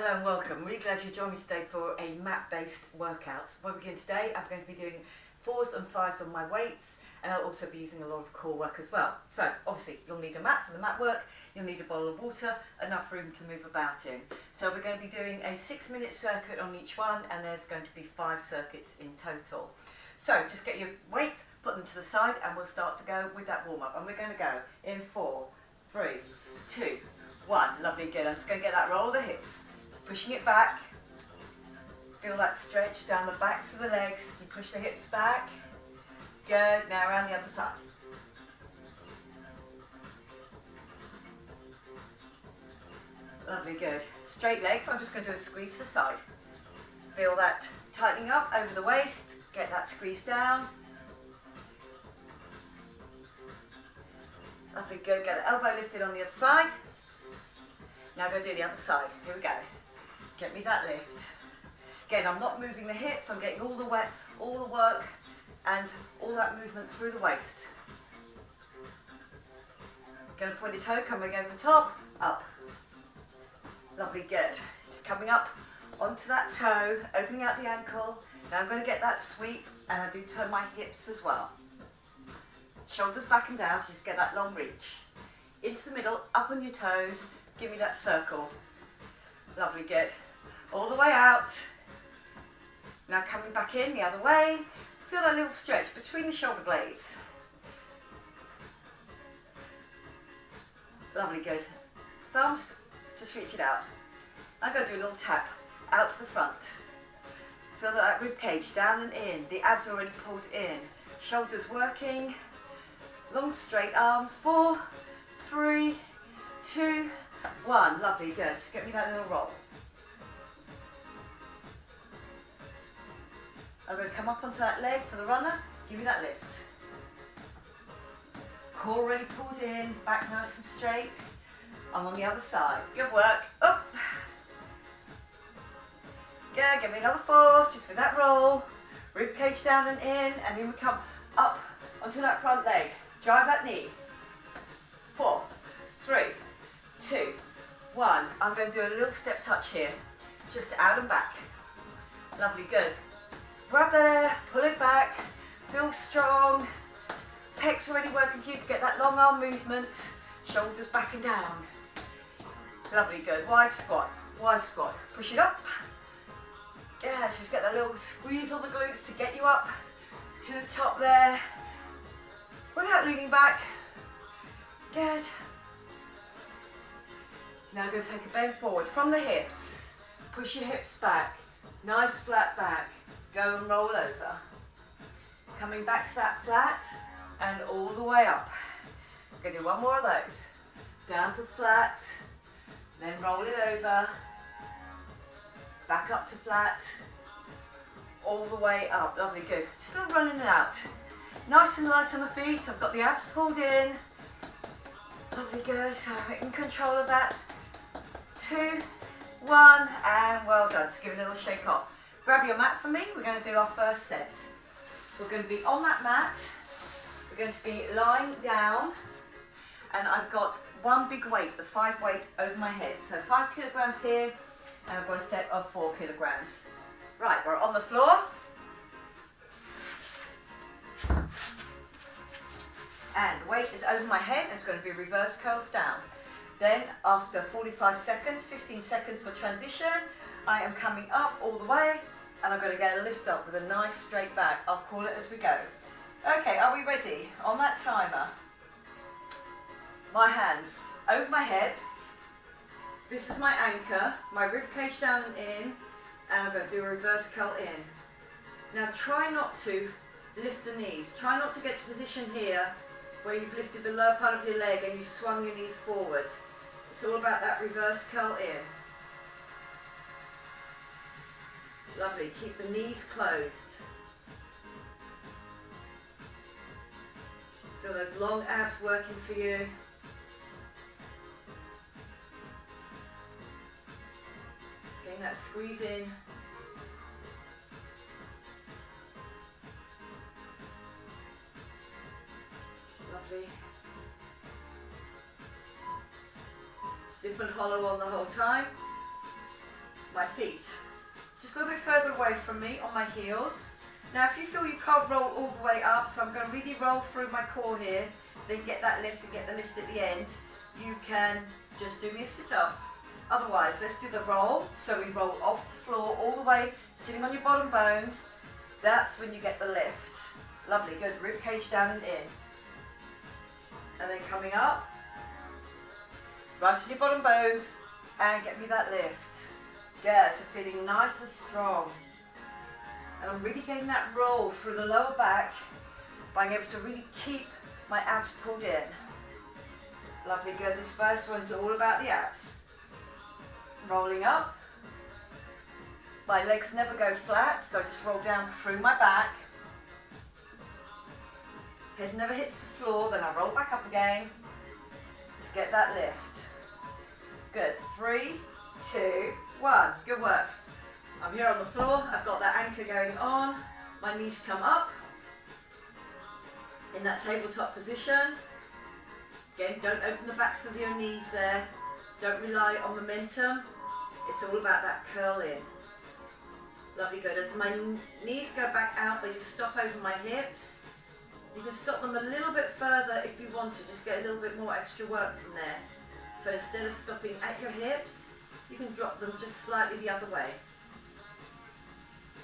Hello and welcome. Really glad you joined me today for a mat-based workout. What we're doing today, I'm going to be doing 4s and 5s on my weights, and I'll also be using a lot of core work as well. So obviously you'll need a mat for the mat work, you'll need a bottle of water, enough room to move about in. So we're going to be doing a 6-minute circuit on each one, and there's going to be 5 circuits in total. So just get your weights, put them to the side, and we'll start to go with that warm-up. And we're going to go in 4, 3, 2, 1. Lovely, good. I'm just going to get that roll of the hips. Just pushing it back. Feel that stretch down the backs of the legs. You push the hips back. Good. Now around the other side. Lovely, good. Straight legs. I'm just going to do a squeeze to the side. Feel that tightening up over the waist. Get that squeeze down. Lovely, good. Get the elbow lifted on the other side. Now go do the other side. Here we go. Get me that lift. Again, I'm not moving the hips. I'm getting all the work and all that movement through the waist. Going to point your toe, coming over the top, up. Lovely, good. Just coming up onto that toe, opening out the ankle. Now I'm going to get that sweep, and I do turn my hips as well. Shoulders back and down, so just get that long reach. Into the middle, up on your toes. Give me that circle. Lovely, good. All the way out. Now coming back in the other way. Feel that little stretch between the shoulder blades. Lovely, good. Thumbs, just reach it out. I'm going to do a little tap out to the front. Feel that rib cage down and in. The abs already pulled in. Shoulders working. Long straight arms. 4, 3, 2, 1. Lovely, good. Just get me that little roll. I'm going to come up onto that leg for the runner. Give me that lift. Core already pulled in. Back nice and straight. I'm on the other side. Good work. Up. Yeah, give me another 4. Just with that roll. Rib cage down and in. And then we come up onto that front leg. Drive that knee. 4, 3, 2, 1. I'm going to do a little step touch here. Just out and back. Lovely, good. Grab there, pull it back. Feel strong. Pecs already working for you to get that long arm movement. Shoulders back and down. Lovely, good. Wide squat. Wide squat. Push it up. Yes, just get that little squeeze on the glutes to get you up to the top there. Without leaning back. Good. Now I'm going to take a bend forward from the hips. Push your hips back. Nice flat back. Go and roll over. Coming back to that flat and all the way up. I'm going to do one more of those. Down to flat. Then roll it over. Back up to flat. All the way up. Lovely, good. Still running it out. Nice and light on the feet. I've got the abs pulled in. Lovely, good. So I'm in control of that. 2, 1, and well done. Just give it a little shake off. Grab your mat for me. We're going to do our first set. We're going to be on that mat. We're going to be lying down, and I've got one big weight, the 5 weight over my head. So 5 kilograms here, and I've got a set of 4 kilograms. Right, we're on the floor. And weight is over my head, and it's going to be reverse curls down. Then after 45 seconds, 15 seconds for transition, I am coming up all the way, and I'm going to get a lift up with a nice straight back. I'll call it as we go. Okay, are we ready? On that timer, my hands over my head. This is my anchor, my rib cage down and in, and I'm going to do a reverse curl in. Now try not to lift the knees. Try not to get to position here where you've lifted the lower part of your leg and you swung your knees forward. It's all about that reverse curl in. Lovely, keep the knees closed. Feel those long abs working for you. Just getting that squeeze in. Lovely. Zip and hollow on the whole time. my feet just a little bit further away from me on my heels. Now if you feel you can't roll all the way up, so I'm going to really roll through my core here, then get that lift and get the lift at the end, you can just do me a sit-up. Otherwise, let's do the roll. So we roll off the floor all the way, sitting on your bottom bones. That's when you get the lift. Lovely, good. Rib cage down and in. And then coming up, right on your bottom bones, and get me that lift. Good, so feeling nice and strong. And I'm really getting that roll through the lower back, being able to really keep my abs pulled in. Lovely, good. This first one is all about the abs. Rolling up. My legs never go flat, so I just roll down through my back. Head never hits the floor, then I roll back up again. Let's get that lift. Good. 3, 2, 1. Good work. I'm here on the floor. I've got that anchor going on. My knees come up in that tabletop position. Again, don't open the backs of your knees there. Don't rely on momentum. It's all about that curl in. Lovely, good. As my knees go back out, they just stop over my hips. You can stop them a little bit further if you want to, just get a little bit more extra work from there. So instead of stopping at your hips, you can drop them just slightly the other way.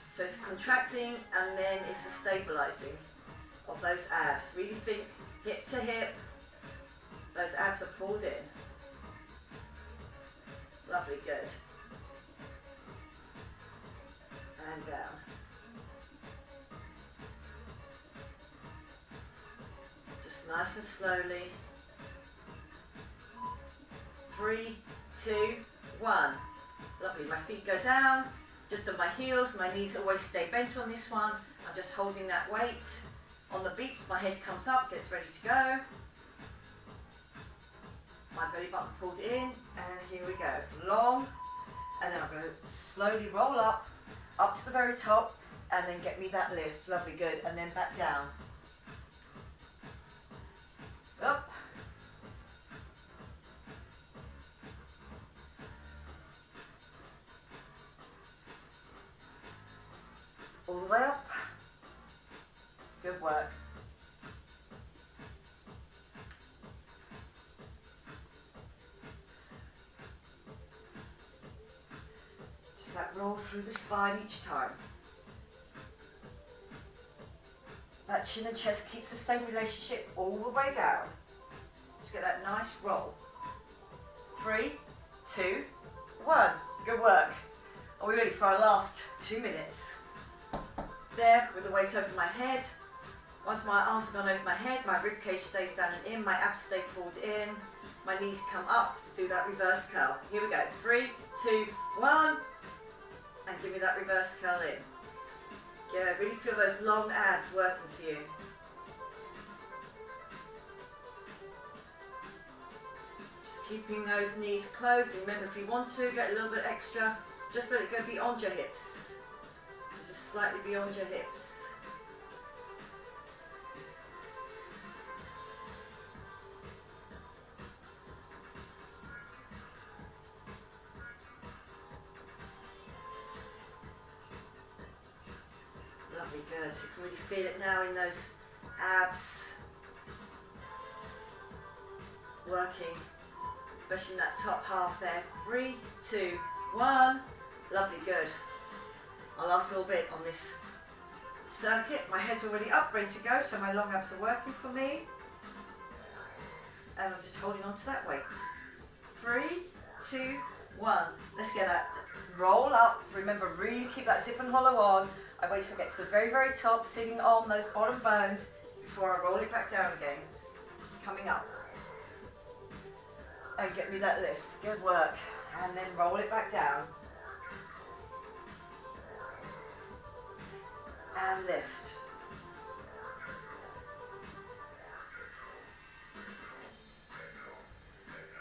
So it's contracting and then it's a stabilizing of those abs. Really think hip to hip. Those abs are pulled in. Lovely, good. And down. Just nice and slowly. 3, 2, 1. Lovely, my feet go down, just on my heels. My knees always stay bent on this one. I'm just holding that weight on the beeps. My head comes up, gets ready to go. My belly button pulled in, and here we go. Long, and then I'm going to slowly roll up to the very top, and then get me that lift. Lovely, good, and then back down. Up. All the way up. Good work. Just that roll through the spine each time. That chin and chest keeps the same relationship all the way down. Just get that nice roll. 3, 2, 1. Good work. Are we ready for our last 2 minutes? There, with the weight over my head. Once my arms have gone over my head, my rib cage stays down and in, my abs stay pulled in, my knees come up to do that reverse curl. Here we go. 3, 2, 1, and give me that reverse curl in. Yeah, really feel those long abs working for you. Just keeping those knees closed. And remember, if you want to, get a little bit extra, just let it go beyond your hips. So just slightly beyond your hips. Lovely, good. So you can really feel it now in those abs. Working, especially in that top half there. 3, 2, 1. Lovely, good. Our last little bit on this circuit. My head's already up, ready to go, so my long abs are working for me. And I'm just holding on to that weight. 3, 2, 1. Let's get that roll up. Remember, really keep that zip and hollow on. I wait till I get to the very, very top, sitting on those bottom bones before I roll it back down again. Coming up. And get me that lift. Good work. And then roll it back down. And lift.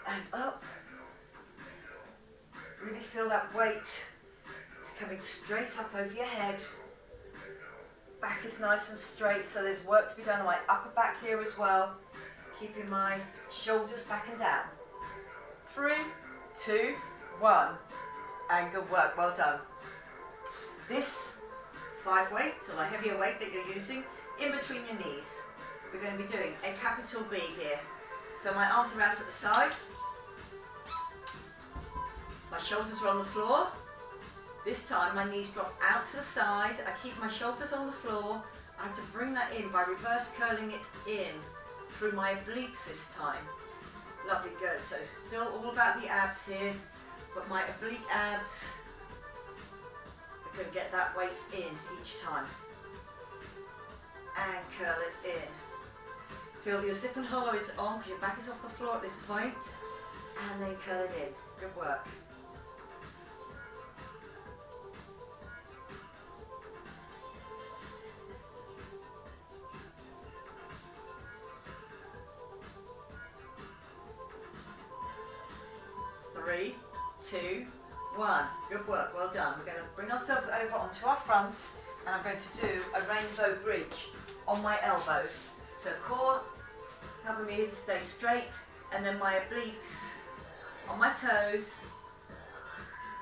And up. Really feel that weight is coming straight up over your head. Back is nice and straight, so there's work to be done on my upper back here as well. Keeping my shoulders back and down. 3, 2, 1. And good work, well done. This 5 weight, so the heavier weight that you're using, in between your knees. We're going to be doing a capital B here. So my arms are out at the side. My shoulders are on the floor. This time my knees drop out to the side. I keep my shoulders on the floor. I have to bring that in by reverse curling it in through my obliques this time. Lovely, good. So still all about the abs here, but my oblique abs are going to get that weight in each time. And curl it in. Feel your zip and hollow is on because your back is off the floor at this point. And then curl it in. Good work. Three, two, one. Good work, well done. We're going to bring ourselves over onto our front and I'm going to do a rainbow bridge on my elbows. So core helping me here to stay straight, and then my obliques on my toes,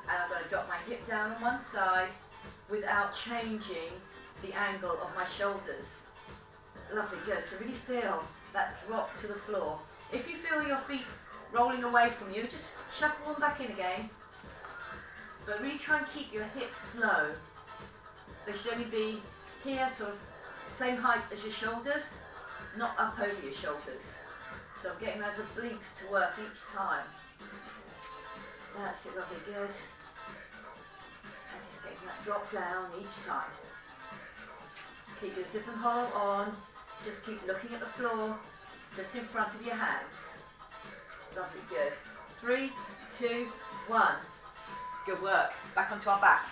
and I'm going to drop my hip down on one side without changing the angle of my shoulders. Lovely, good. So really feel that drop to the floor. If you feel your feet rolling away from you, just shuffle them back in again. But really try and keep your hips low. They should only be here, sort of same height as your shoulders, not up over your shoulders. So I'm getting those obliques to work each time. That's it, lovely, good. And just getting that drop down each time. Keep your zip and hollow on. Just keep looking at the floor, just in front of your hands. Lovely, good. 3, 2, 1. Good work. Back onto our back.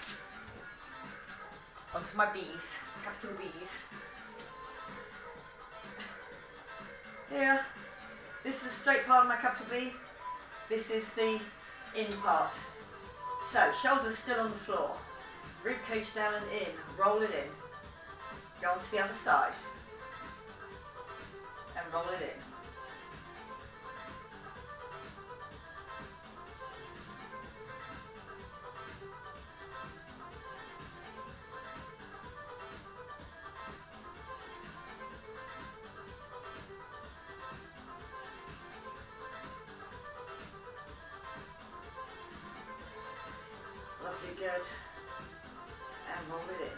Onto my B's, capital B's. Here, this is a straight part of my capital B. This is the in part. So, shoulders still on the floor. Rib cage down and in. Roll it in. Go on to the other side. And roll it in. Lovely, good. And roll it in.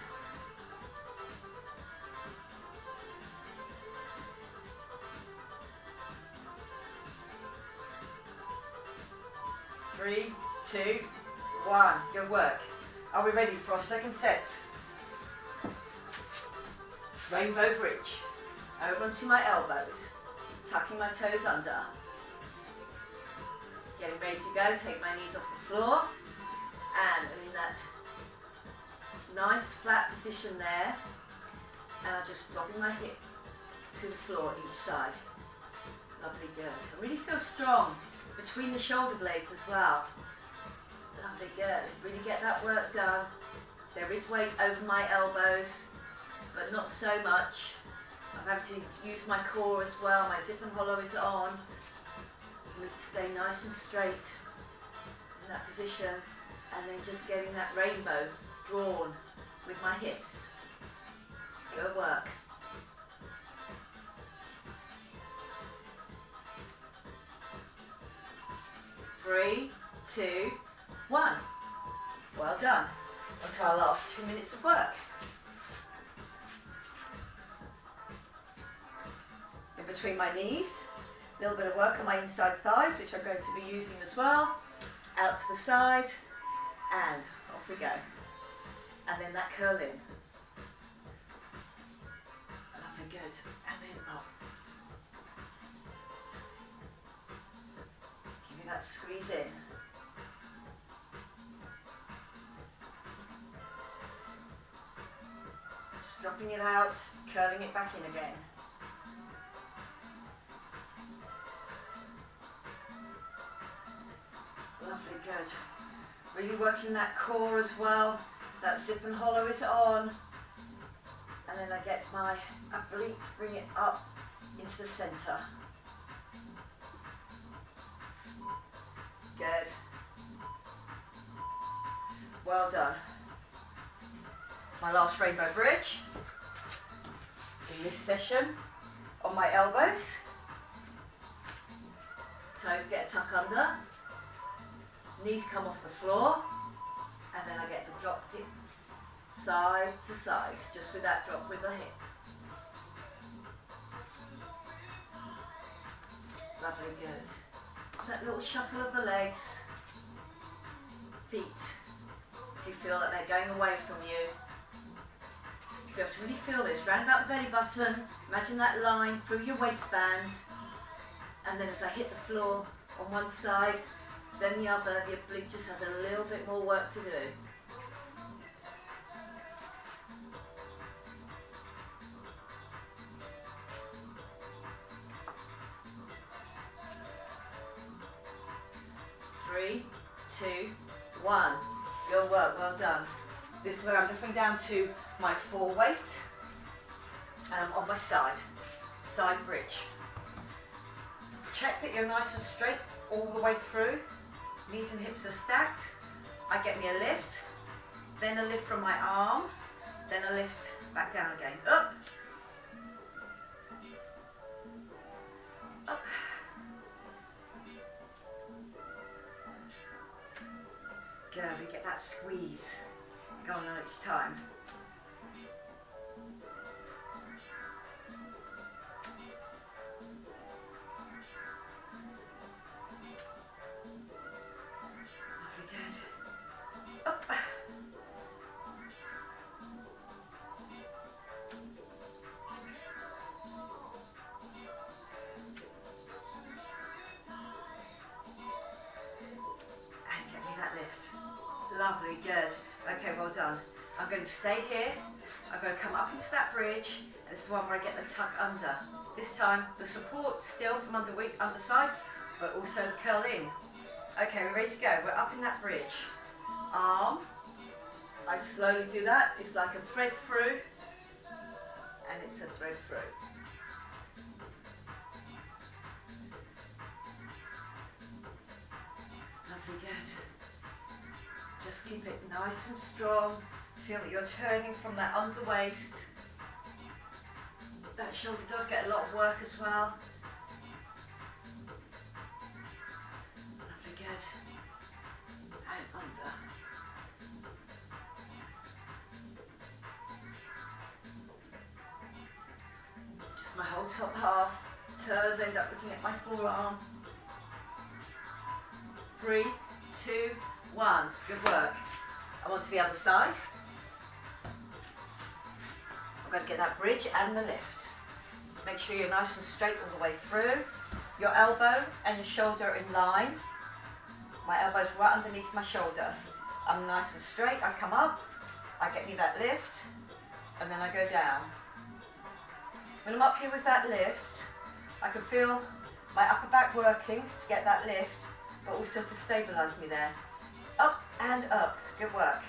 Three, two, one. Good work. Are we ready for our second set? Rainbow bridge. Over onto my elbows. Tucking my toes under. Getting ready to go. Take my knees off the floor. And I'm in that nice flat position there. And I'm just dropping my hip to the floor each side. Lovely, good. I really feel strong between the shoulder blades as well. Lovely, good. Really get that work done. There is weight over my elbows, but not so much. I'm having to use my core as well. My zip and hollow is on. I need to stay nice and straight in that position, and then just getting that rainbow drawn with my hips. Good work. Three, two, one. Well done. On to our last 2 minutes of work. In between my knees, a little bit of work on my inside thighs, which I'm going to be using as well. Out to the side, and off we go. And then that curl in. Lovely, good. And then up. Give me that squeeze in. Just dropping it out, curling it back in again. Lovely, good. Really working that core as well. That zip and hollow is on. And then I get my oblique, bring it up into the centre. Good. Well done. My last rainbow bridge in this session on my elbows. Toes get a tuck under, knees come off the floor, and then I get the drop hip side to side, just with that drop with the hip. Lovely, good. Just that little shuffle of the legs, feet. If you feel that they're going away from you, you'll be able to really feel this round about the belly button. Imagine that line through your waistband, and then as I hit the floor on one side, then the other, the oblique just has a little bit more work to do. Three, two, one. Good work, well done. This is where I'm looking down to my fore weight on my side bridge. Check that you're nice and straight all the way through. Knees and hips are stacked. I get me a lift, then a lift from my arm, then a lift back down again. Up, up. Good, we get that squeeze going on each time. Lovely, good. Up. And get me that lift. Lovely, good. Okay, well done. I'm going to stay here. I'm going to come up into that bridge, and this is one where I get the tuck under. This time, the support still from underside, but also curl in. Okay, we're ready to go. We're up in that bridge. Arm. I slowly do that. It's like a thread through, and it's a thread through. Lovely, good. Just keep it nice and strong. Feel that you're turning from that under waist. That shoulder does get a lot of work as well. Lovely, good. And under. Just my whole top half. Toes end up looking at my forearm. 3, 2, 1. Good work. I'm on to the other side. I'm going to get that bridge and the lift. Make sure you're nice and straight all the way through. Your elbow and your shoulder are in line. My elbow's right underneath my shoulder. I'm nice and straight. I come up, I get me that lift, and then I go down. When I'm up here with that lift, I can feel my upper back working to get that lift, but also to stabilise me there. Up and up. Good work.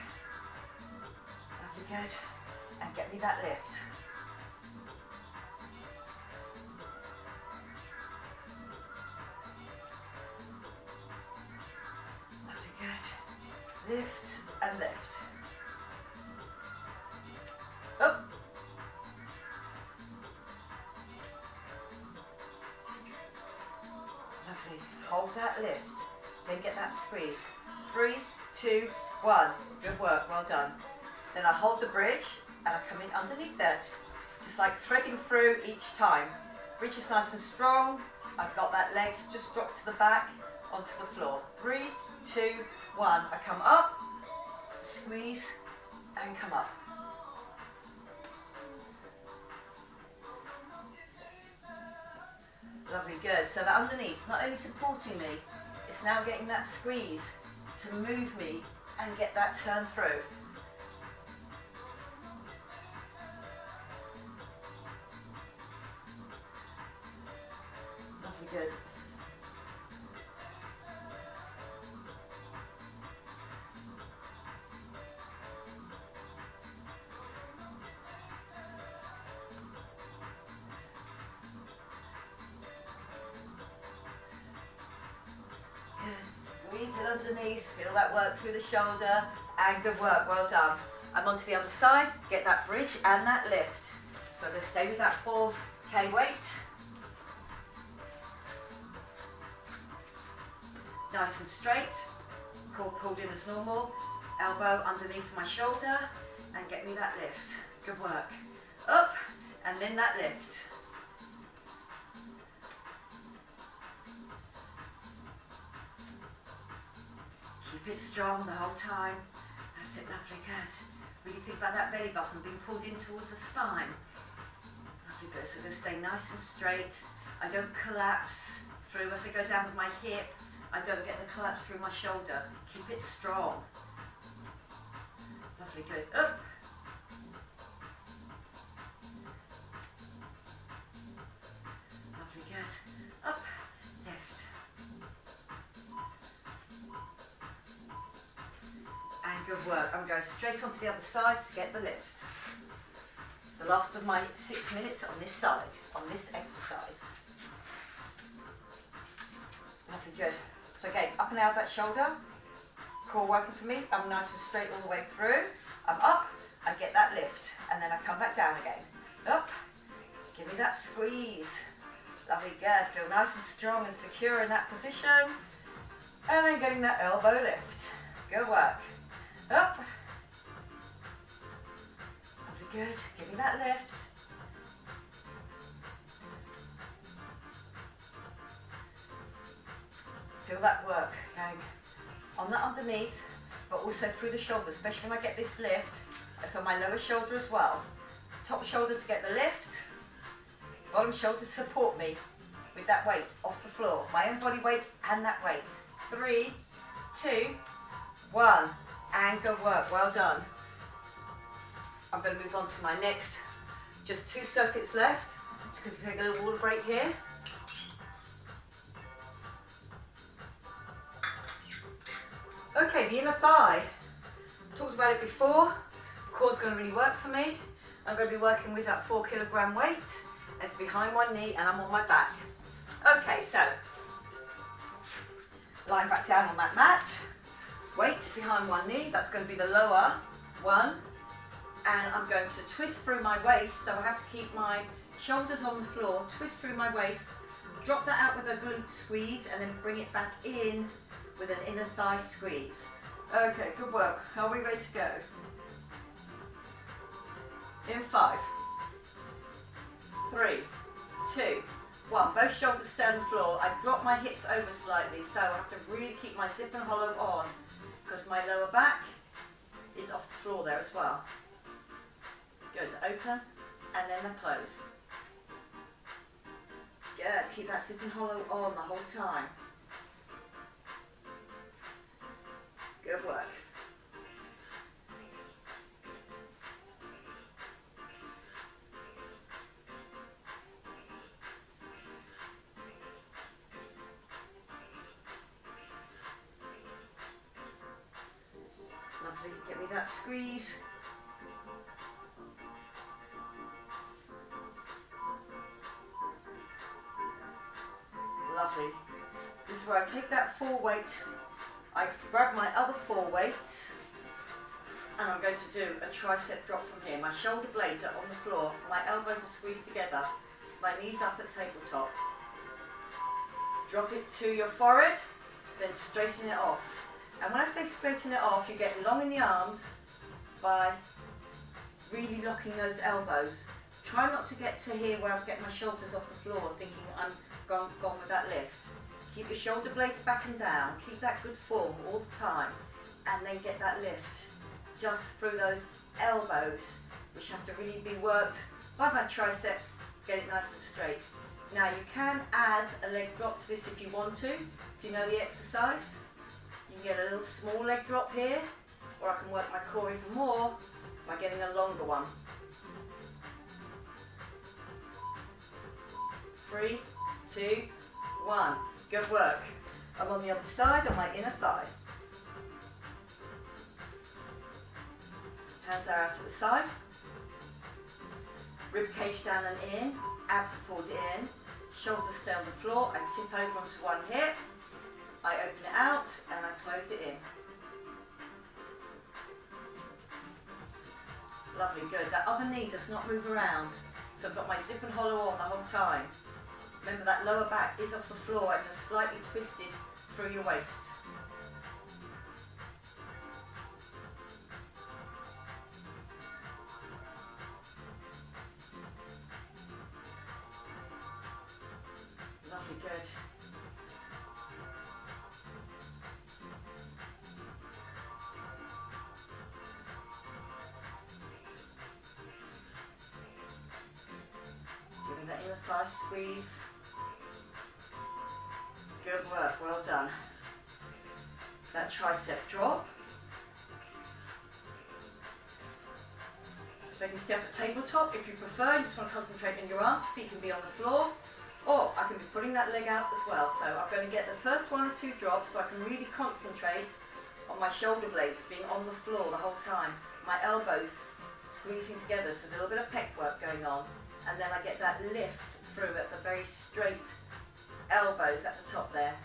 Lovely, good. And get me that lift. Lovely, good. Lift and lift. Up. Lovely. Hold that lift. Then get that squeeze. 3, 2, 1. Good work, well done. Then I hold the bridge and I come in underneath that. Just like threading through each time. Bridge is nice and strong. I've got that leg just dropped to the back onto the floor. 3, 2, 1. I come up, squeeze, and come up. Lovely, good. So that underneath, not only supporting me, it's now getting that squeeze to move me and get that turn through. Lovely, good. Squeeze it underneath, feel that work through the shoulder, and good work, well done. I'm onto the other side to get that bridge and that lift. So I'm going to stay with that 4K weight. Nice and straight, core pulled in as normal, elbow underneath my shoulder, and get me that lift. Good work. Up, and then that lift. Keep it strong the whole time. That's it, lovely, good. Really think about that belly button being pulled in towards the spine. Lovely, good. So I'm going to stay nice and straight. I don't collapse through as I go down with my hip. I don't get the collapse through my shoulder. Keep it strong. Lovely, good. Up. Lovely, good. Up, lift. And good work. I'm going straight onto the other side to get the lift. The last of my 6 minutes on this side, on this exercise. Lovely, good. So again, up and out of that shoulder, core working for me. I'm nice and straight all the way through. I'm up, I get that lift, and then I come back down again. Up, give me that squeeze. Lovely, good. Feel nice and strong and secure in that position. And then getting that elbow lift. Good work. Up. Lovely, good. Give me that lift. Feel that work going on that underneath, but also through the shoulders, especially when I get this lift. It's on my lower shoulder as well. Top shoulder to get the lift, bottom shoulder to support me with that weight off the floor. My own body weight and that weight. 3, 2, 1, and good work, well done. I'm going to move on to my next, just 2 circuits left. Just going to take a little water break here. Okay, the inner thigh. Talked about it before. Core's going to really work for me. I'm going to be working with that 4 kilogram weight. It's behind one knee and I'm on my back. Okay, so lying back down on that mat. Weight behind one knee. That's going to be the lower one. And I'm going to twist through my waist. So I have to keep my shoulders on the floor. Twist through my waist. Drop that out with a glute squeeze and then bring it back in with an inner thigh squeeze. Okay, good work. Are we ready to go? In 5, 3, 2, 1. Both shoulders stay on the floor. I drop my hips over slightly, so I have to really keep my zip and hollow on because my lower back is off the floor there as well. Good. Open and then I close. Good. Keep that zip and hollow on the whole time. Good work. Lovely. Get me that squeeze. Lovely. This is where I take that 4 weight. I grab my other 4 weights and I'm going to do a tricep drop from here. My shoulder blades are on the floor, my elbows are squeezed together, my knees up at tabletop. Drop it to your forehead, then straighten it off. And when I say straighten it off, you get long in the arms by really locking those elbows. Try not to get to here where I get my shoulders off the floor thinking I'm gone with that lift. Keep your shoulder blades back and down, keep that good form all the time, and then get that lift just through those elbows, which have to really be worked by my triceps, get it nice and straight. Now you can add a leg drop to this if you want to, if you know the exercise. You can get a little small leg drop here, or I can work my core even more by getting a longer one. 3, 2, 1. Good work. I'm on the other side on my inner thigh. Hands are out to the side. Rib cage down and in. Abs pulled in. Shoulders stay on the floor. I tip over onto one hip. I open it out and I close it in. Lovely, good. That other knee does not move around. So I've got my zip and hollow on the whole time. Remember that lower back is off the floor and you're slightly twisted through your waist. Lovely, good. Giving that inner thigh squeeze. Good work, well done. That tricep drop. They can stay up at tabletop if you prefer. You just want to concentrate on your arms. Feet can be on the floor. Or I can be putting that leg out as well. So I'm going to get the first 1 or 2 drops so I can really concentrate on my shoulder blades being on the floor the whole time. My elbows squeezing together, so a little bit of pec work going on. And then I get that lift through at the very straight elbows at the top there.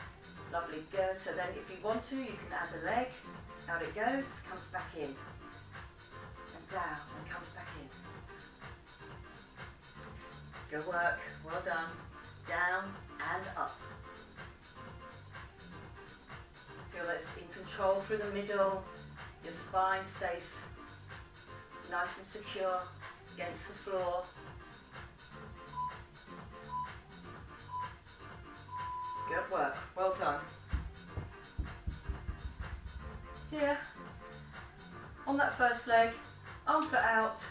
Lovely, good. So then if you want to, you can add a leg. Out it goes, comes back in. And down, and comes back in. Good work, well done. Down and up. Feel that it's in control through the middle. Your spine stays nice and secure against the floor. Good work, well done. Here, on that first leg, arm foot out.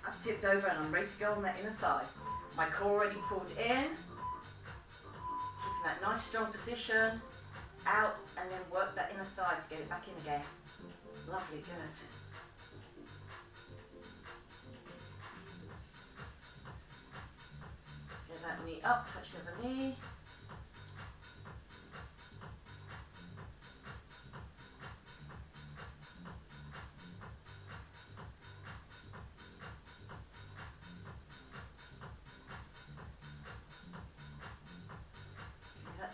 I've tipped over and I'm ready to go on that inner thigh. My core already pulled in, keeping that nice strong position, out, and then work that inner thigh to get it back in again. Lovely, good. Get that knee up, touch the other knee.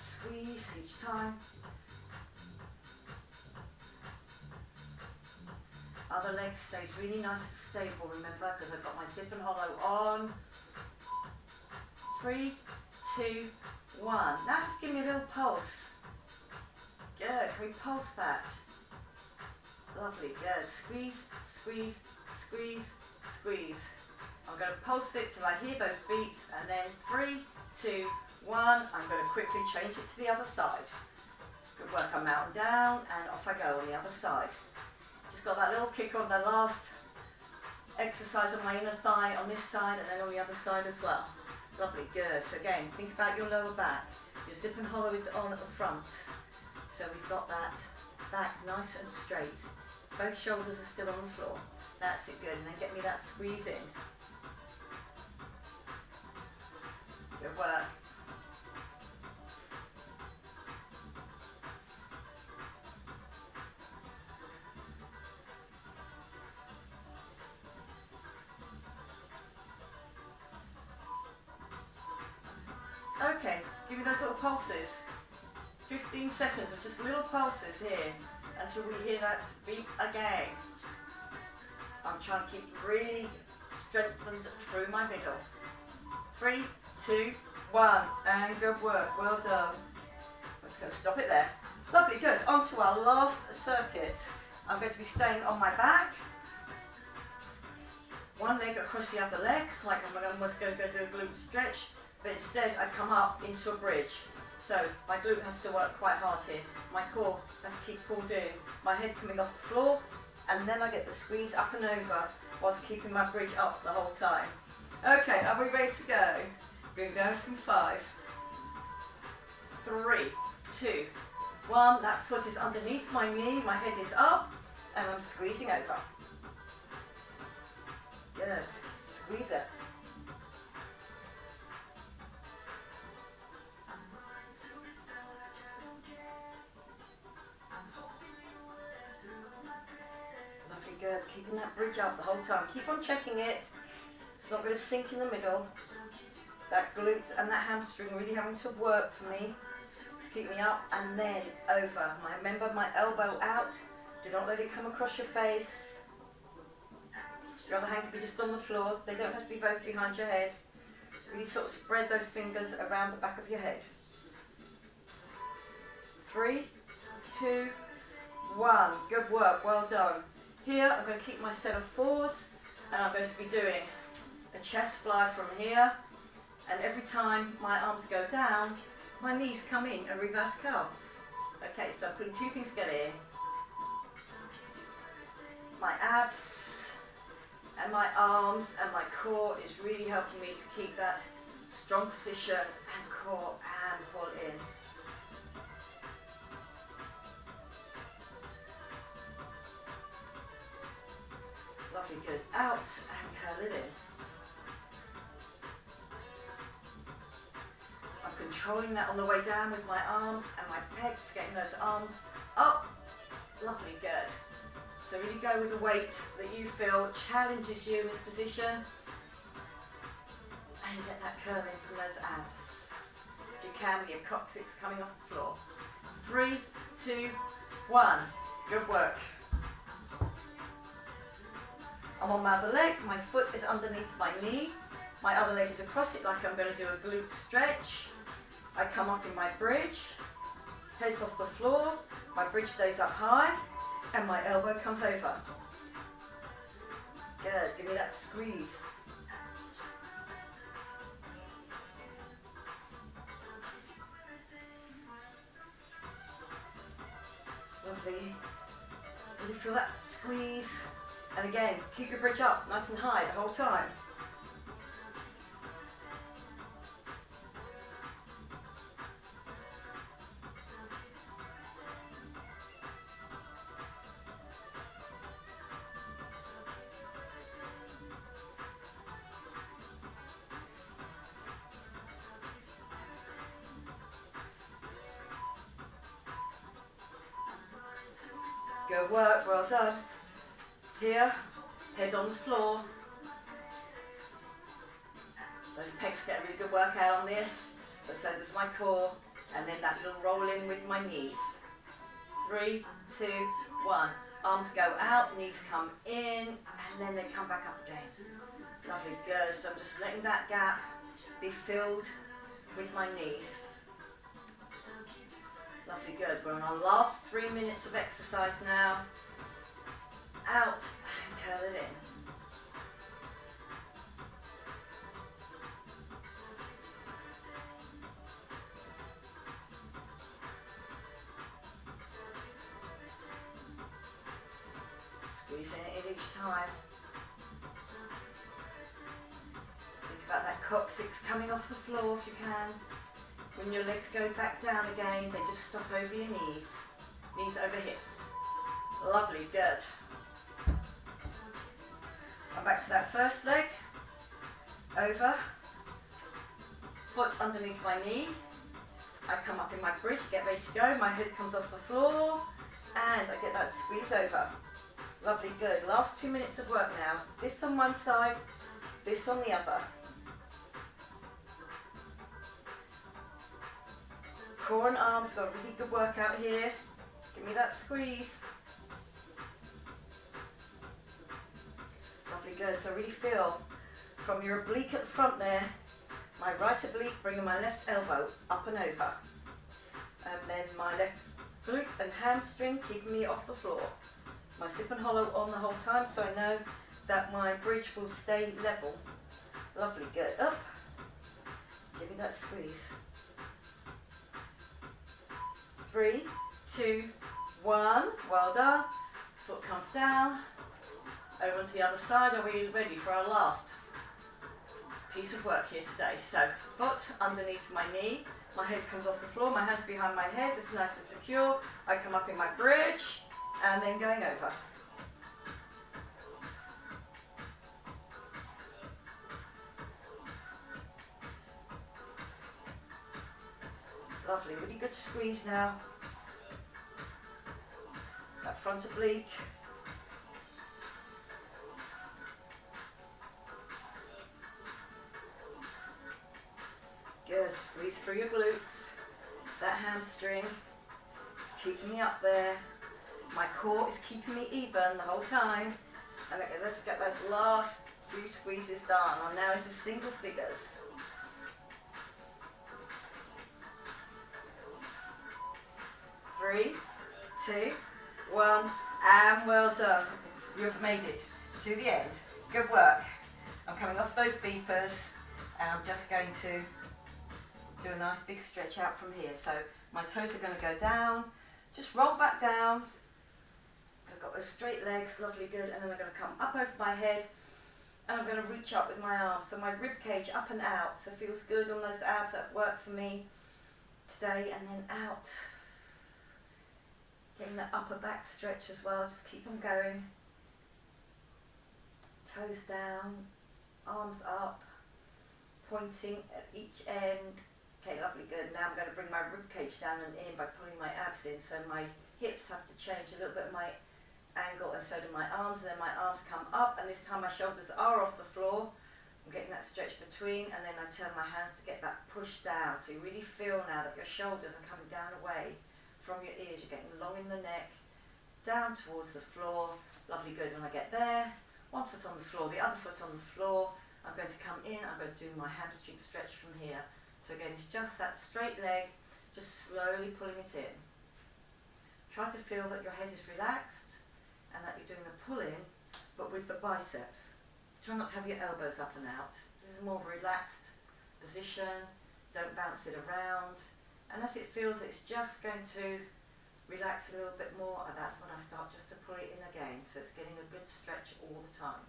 Squeeze each time. Other leg stays really nice and stable, remember, because I've got my zip and hollow on. 3, 2, 1. Now just give me a little pulse. Good, can we pulse that? Lovely, good. Squeeze, squeeze, squeeze, squeeze. I'm going to pulse it till I hear those beeps, and then 3, 2, 1, I'm going to quickly change it to the other side. Good work, I'm out and down, and off I go on the other side. Just got that little kick on the last exercise on my inner thigh on this side, and then on the other side as well. Lovely, good. So again, think about your lower back. Your zip and hollow is on at the front. So we've got that back nice and straight. Both shoulders are still on the floor. That's it, good. And then get me that squeeze in. Good work. Okay, give me those little pulses. 15 seconds of just little pulses here until we hear that beep again. I'm trying to keep really strengthened through my middle. 3, 2, 1, and good work, well done. I'm just going to stop it there. Lovely, good. On to our last circuit. I'm going to be staying on my back. One leg across the other leg, like I'm almost going to go do a glute stretch, but instead I come up into a bridge. So my glute has to work quite hard here. My core has to keep pulled in, my head coming off the floor, and then I get the squeeze up and over whilst keeping my bridge up the whole time. Okay, are we ready to go? We're going to go from 5, 3, 2, 1. That foot is underneath my knee, my head is up, and I'm squeezing over. Good, squeeze it. Lovely, good. Keeping that bridge up the whole time. Keep on checking it. It's not going to sink in the middle. That glute and that hamstring really having to work for me Keep me up and then over. Remember my elbow out. Do not let it come across your face. Your other hand can be just on the floor. They don't have to be both behind your head. Really sort of spread those fingers around the back of your head. 3, 2, 1. Good work, well done. Here I'm going to keep my set of 4s and I'm going to be doing a chest fly from here, and every time my arms go down, my knees come in a reverse curl. Okay, so I'm putting 2 things together here. My abs and my arms and my core is really helping me to keep that strong position and core and pull in. Lovely, good. Out and curl it in. I'm controlling that on the way down with my arms and my pecs, getting those arms up. Lovely, good. So really go with the weight that you feel challenges you in this position, and get that curl in from those abs. If you can, with your coccyx coming off the floor. 3, 2, 1. Good work. I'm on my other leg, my foot is underneath my knee, my other leg is across it like I'm going to do a glute stretch. I come up in my bridge, head's off the floor, my bridge stays up high, and my elbow comes over. Good, give me that squeeze. Lovely. Really feel that squeeze. And again, keep your bridge up nice and high the whole time. Good work, well done. Here, head on the floor. Those pecs get a really good workout on this, but so does my core, and then that little roll in with my knees. 3, 2, 1. Arms go out, knees come in, and then they come back up again. Lovely, good. So I'm just letting that gap be filled with my knees. Lovely, good. We're on our last 3 minutes of exercise now. Out and curl it in. Squeezing it in each time. Think about that coccyx coming off the floor if you can. When your legs go back down again, they just stop over your knees. Knees over hips. Lovely, good. I'm back to that first leg. Over. Foot underneath my knee. I come up in my bridge, get ready to go. My head comes off the floor and I get that squeeze over. Lovely, good. Last 2 minutes of work now. This on one side, this on the other. Core and arms, got a really good workout here. Give me that squeeze. Lovely, good. So really feel from your oblique at the front there, my right oblique bringing my left elbow up and over. And then my left glute and hamstring keeping me off the floor. My sip and hollow on the whole time, so I know that my bridge will stay level. Lovely, good. Up. Give me that squeeze. 3, 2, 1. Well done. Foot comes down. Over onto the other side. Are we ready for our last piece of work here today? So, foot underneath my knee. My head comes off the floor. My hands behind my head. It's nice and secure. I come up in my bridge. And then going over. Lovely, really good squeeze now. That front oblique. Good, squeeze through your glutes. that hamstring, keeping me up there. My core is keeping me even the whole time. And let's get that last few squeezes done. I'm now into single figures. 3, 2, 1, and well done. You've made it to the end. Good work. I'm coming off those beepers and I'm just going to do a nice big stretch out from here. So my toes are going to go down, just roll back down. I've got those straight legs, lovely, good, and then I'm going to come up over my head and I'm going to reach up with my arms. So my rib cage up and out, so it feels good on those abs that work for me today, and then out. Getting that upper back stretch as well, just keep on going. Toes down, arms up, pointing at each end. Okay, lovely, good. Now I'm going to bring my rib cage down and in by pulling my abs in, so my hips have to change a little bit of my angle, and so do my arms, and then my arms come up, and this time my shoulders are off the floor. I'm getting that stretch between, and then I turn my hands to get that push down, so you really feel now that your shoulders are coming down away from your ears. You're getting long in the neck, down towards the floor. Lovely, good. When I get there, one foot on the floor, the other foot on the floor, I'm going to come in, I'm going to do my hamstring stretch from here. So again, it's just that straight leg, just slowly pulling it in. Try to feel that your head is relaxed and that you're doing the pulling, but with the biceps. Try not to have your elbows up and out. This is more of a relaxed position. Don't bounce it around. Unless it feels it's just going to relax a little bit more, and that's when I start just to pull it in again. So it's getting a good stretch all the time.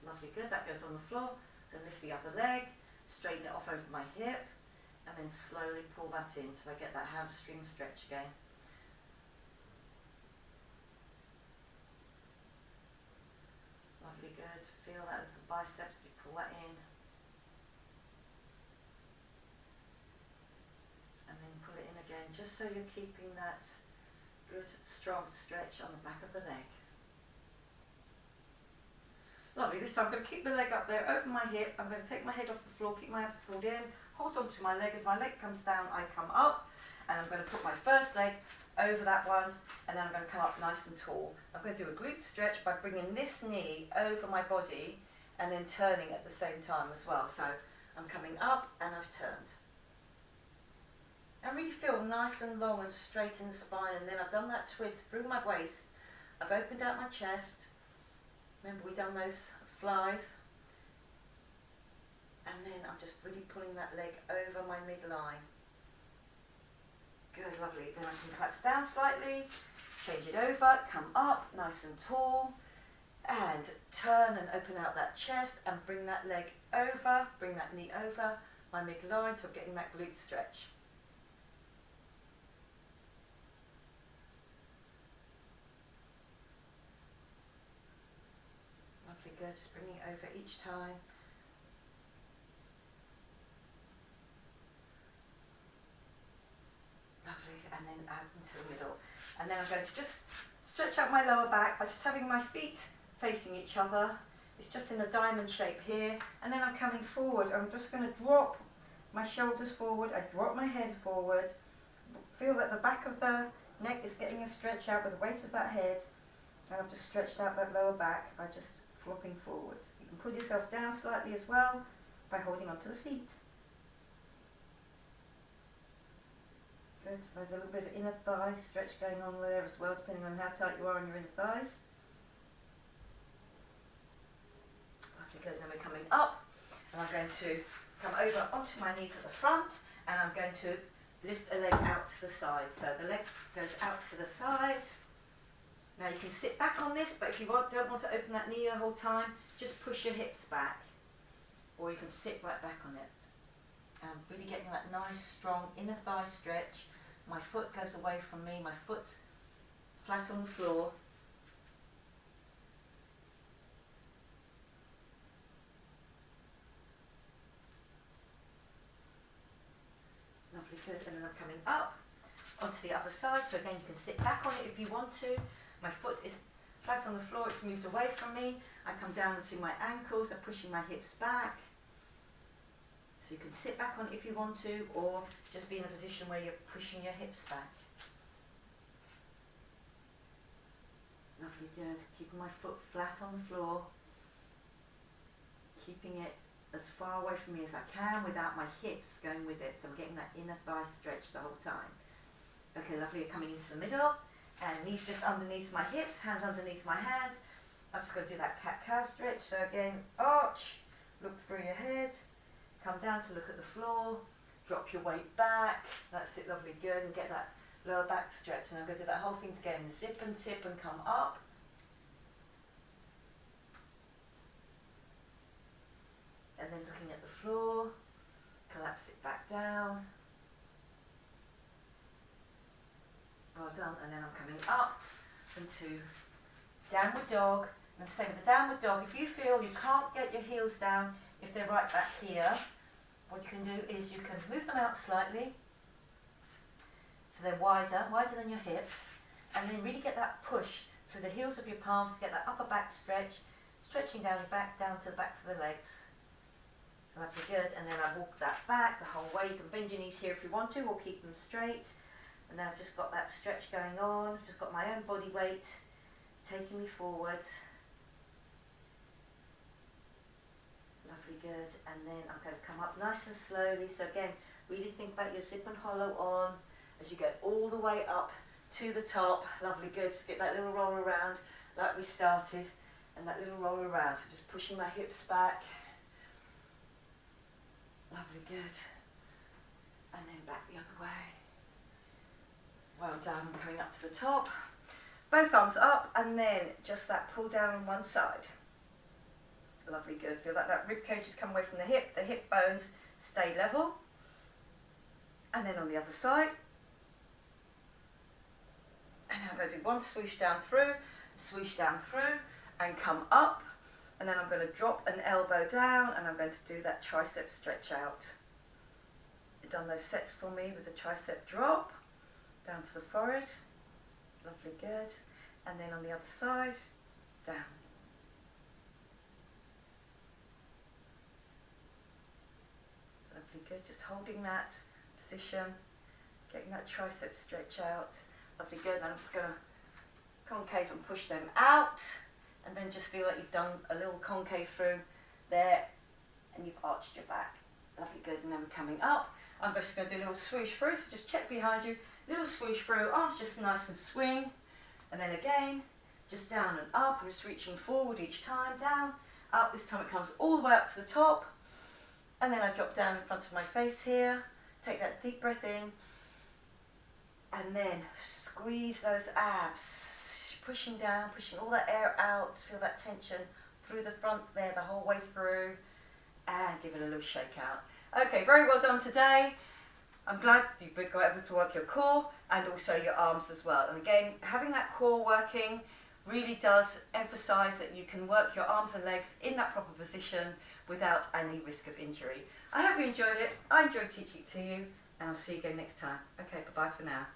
Lovely, good. That goes on the floor. Then lift the other leg, straighten it off over my hip, and then slowly pull that in till I get that hamstring stretch again. Lovely, good. Feel that as the biceps, you pull that in. And then pull it in again, just so you're keeping that good, strong stretch on the back of the leg. Lovely, this time I'm going to keep the leg up there over my hip. I'm going to take my head off the floor, keep my abs pulled in, hold on to my leg. As my leg comes down, I come up, and I'm going to put my first leg over that one, and then I'm going to come up nice and tall. I'm going to do a glute stretch by bringing this knee over my body and then turning at the same time as well. So I'm coming up and I've turned. I really feel nice and long and straight in the spine, and then I've done that twist through my waist. I've opened out my chest. Remember, we done those flies, and then I'm just really pulling that leg over my midline. Good, lovely. Then I can collapse down slightly, change it over, come up nice and tall, and turn and open out that chest and bring that leg over, bring that knee over my midline, so I'm getting that glute stretch. Good, just bringing it over each time. Lovely, and then out into the middle. And then I'm going to just stretch out my lower back by just having my feet facing each other. It's just in a diamond shape here. And then I'm coming forward. I'm just going to drop my shoulders forward. I drop my head forward. Feel that the back of the neck is getting a stretch out with the weight of that head. And I've just stretched out that lower back by just flopping forward. You can pull yourself down slightly as well by holding onto the feet. Good, so there's a little bit of inner thigh stretch going on there as well, depending on how tight you are on your inner thighs. Lovely, good. Then we're coming up, and I'm going to come over onto my knees at the front, and I'm going to lift a leg out to the side. So the leg goes out to the side. Now you can sit back on this, but if you don't want to open that knee the whole time, just push your hips back, or you can sit right back on it. And I'm really getting that nice, strong inner thigh stretch. My foot goes away from me, my foot's flat on the floor. Lovely, good. And then I'm coming up onto the other side, so again you can sit back on it if you want to. My foot is flat on the floor, it's moved away from me. I come down to my ankles, I'm pushing my hips back. So So you can sit back on it if you want to, or just be in a position where you're pushing your hips back. Lovely, good. Keeping my foot flat on the floor. Keeping it as far away from me as I can without my hips going with it. So I'm getting that inner thigh stretch the whole time. Okay, lovely. You're coming into the middle. And knees just underneath my hips, hands underneath my hands. I'm just going to do that cat-cow stretch. So again, arch, look through your head, come down to look at the floor, drop your weight back. That's it, lovely, good. And get that lower back stretch. And I'm going to do that whole thing again. Zip and tip and come up. And then looking at the floor, collapse it back down. Well done. And then I'm coming up into downward dog. And same with the downward dog. If you feel you can't get your heels down, if they're right back here, what you can do is you can move them out slightly so they're wider than your hips, and then really get that push through the heels of your palms to get that upper back stretch, stretching down your back, down to the back of the legs. Lovely, good. And then I walk that back the whole way. You can bend your knees here if you want to, or keep them straight. And then I've just got that stretch going on, just got my own body weight taking me forwards. Lovely, good. And then I'm going to come up nice and slowly. So again, really think about your zip and hollow on as you get all the way up to the top. Lovely, good. Just get that little roll around like we started, and that little roll around. So just pushing my hips back. Lovely, good. And then back the other way. Well done. I'm coming up to the top. Both arms up, and then just that pull down on one side. Lovely, good. Feel like that rib cage has come away from the hip bones stay level. And then on the other side. And then I'm going to do one swoosh down through, and come up. And then I'm going to drop an elbow down, and I'm going to do that tricep stretch out. You've done those sets for me with the tricep drop, down to the forehead. Lovely, good. And then on the other side, down. Lovely, good. Just holding that position, getting that tricep stretch out. Lovely, good. And I'm just going to concave and push them out. And then just feel like you've done a little concave through there, and you've arched your back. Lovely, good. And then we're coming up. I'm just going to do a little swoosh through, so just check behind you. Little swoosh through, arms just nice and swing. And then again, just down and up. I'm just reaching forward each time, down, up. This time it comes all the way up to the top. And then I drop down in front of my face here. Take that deep breath in. And then squeeze those abs. Pushing down, pushing all that air out. Feel that tension through the front there, the whole way through. And give it a little shake out. Okay, very well done today. I'm glad you've been able to work your core and also your arms as well. And again, having that core working really does emphasize that you can work your arms and legs in that proper position without any risk of injury. I hope you enjoyed it. I enjoyed teaching it to you, and I'll see you again next time. Okay, bye-bye for now.